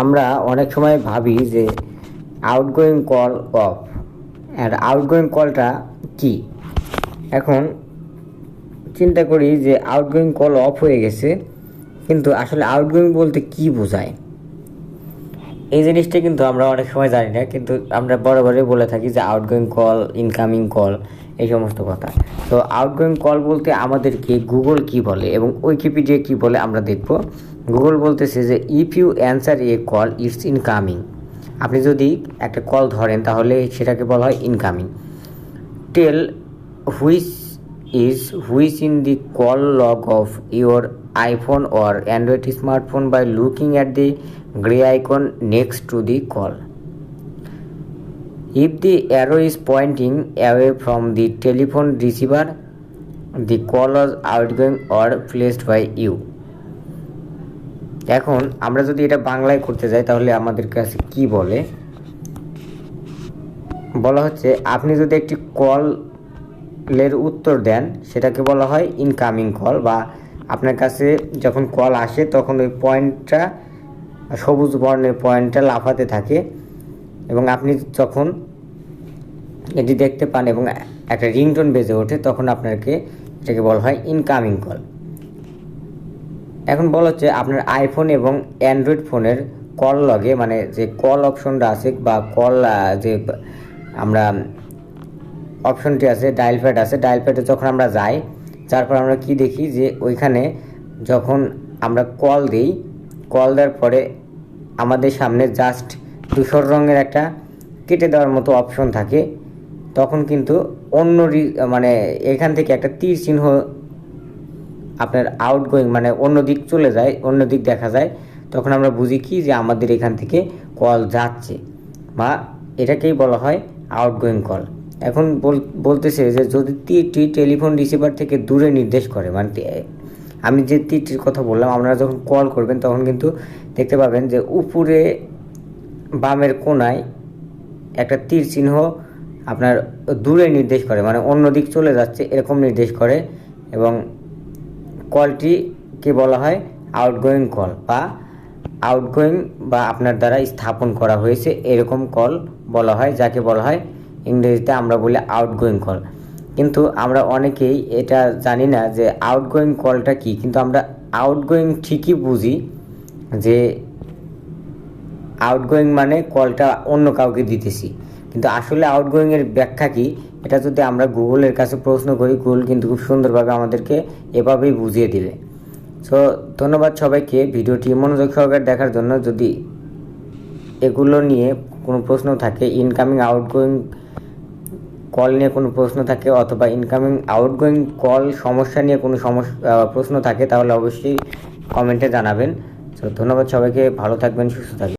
আমরা অনেক সময় ভাবি যে আউটগোয়িং কল অফ, আর আউটগোয়িং কলটা কি। এখন চিন্তা করি যে আউটগোয়িং কল অফ হয়ে গেছে, কিন্তু আসলে আউটগোয়িং বলতে কি বোঝায়, এই জিনিসটা কিন্তু আমরা অনেক সময় জানি না। কিন্তু আমরা বরাবরই বলে থাকি যে আউটগোয়িং কল, ইনকামিং কল, এই সমস্ত কথা। তো আউটগোয়িং কল বলতে আমাদেরকে গুগল কি বলে এবং উইকিপিডিয়া কি বলে আমরা দেখব। গুগল বলতেছে যে if you answer a call it's incoming. আপনি যদি একটা কল ধরেন তাহলে সেটাকে বলা হয় incoming. Tell which in the call log of your iPhone or Android smartphone by looking at the gray icon next to the call. If the arrow is pointing away from the telephone receiver, the call was outgoing or placed by you. এখন আমরা যদি এটা বাংলায় করতে যাই তাহলে আমাদের কাছে কি বলা হচ্ছে, আপনি যদি একটি কলের উত্তর দেন সেটাকে বলা হয় ইনকামিং কল, বা আপনার কাছে যখন কল আসে তখন ওই পয়েন্টটা, সবুজ বর্ণের পয়েন্টটা লাফাতে থাকে এবং আপনি যখন এটি দেখতে পান এবং একটা রিংটোন বেজে ওঠে তখন আপনাকে এটাকে বলা হয় ইনকামিং কল। এখন বলা হচ্ছে আপনার আইফোন এবং অ্যান্ড্রয়েড ফোনের কল লগে, মানে যে কল অপশনটা আছে বা কল যে আমরা অপশনটি আছে, ডায়াল প্যাড আছে, ডায়াল প্যাডে যখন আমরা যাই, তারপর আমরা কি দেখি যে ওইখানে যখন আমরা কল দিই, কল দেওয়ার পরে আমাদের সামনে জাস্ট ধূসর রঙের একটা কেটে দেওয়ার মতো অপশন থাকে। তখন কিন্তু মানে এখান থেকে একটা তীর চিহ্ন আপনার আউটগোয়িং মানে অন্য দিক চলে যায়, অন্য দিক দেখা যায়। তখন আমরা বুঝি কি যে আমাদের এখান থেকে কল যাচ্ছে, বা এটাকেই বলা হয় আউটগোয়িং কল। এখন বলতেছে যে যদি তীরটি টেলিফোন রিসিভার থেকে দূরে নির্দেশ করে, মানে আমি যে তীরটির কথা বললাম, আপনারা যখন কল করবেন তখন কিন্তু দেখতে পাবেন যে উপরে বামের কোনায় একটা তীর চিহ্ন আপনার দূরে নির্দেশ করে, মানে অন্য দিক চলে যাচ্ছে এরকম নির্দেশ করে, এবং কলটিকে বলা হয় আউটগোয়িং কল বা আউটগোয়িং, বা আপনার দ্বারা স্থাপন করা হয়েছে এরকম কল বলা হয়, যাকে বলা হয় ইংরেজিতে আমরা বলি আউটগোয়িং কল। কিন্তু আমরা অনেকেই এটা জানি না যে আউটগোয়িং কলটা কি। কিন্তু আমরা আউটগোয়িং ঠিকই বুঝি যে আউটগোয়িং মানে কলটা অন্য কাউকে দিতেছি, কিন্তু আসলে আউটগোয়িংয়ের ব্যাখ্যা কি এটা যদি আমরা গুগলের কাছে প্রশ্ন করি, গুগল কিন্তু খুব সুন্দরভাবে আমাদেরকে এভাবেই বুঝিয়ে দিবে। সো ধন্যবাদ সবাইকে ভিডিওটি মনোযোগ সহকারে দেখার জন্য। যদি এগুলো নিয়ে কোনো প্রশ্ন থাকে, ইনকামিং আউটগোয়িং কল নিয়ে কোনো প্রশ্ন থাকে, অথবা ইনকামিং আউটগোয়িং কল সমস্যা নিয়ে কোনো প্রশ্ন থাকে, তাহলে অবশ্যই কমেন্টে জানাবেন। তো ধন্যবাদ সবাইকে, ভালো থাকবেন, সুস্থ থাকবেন।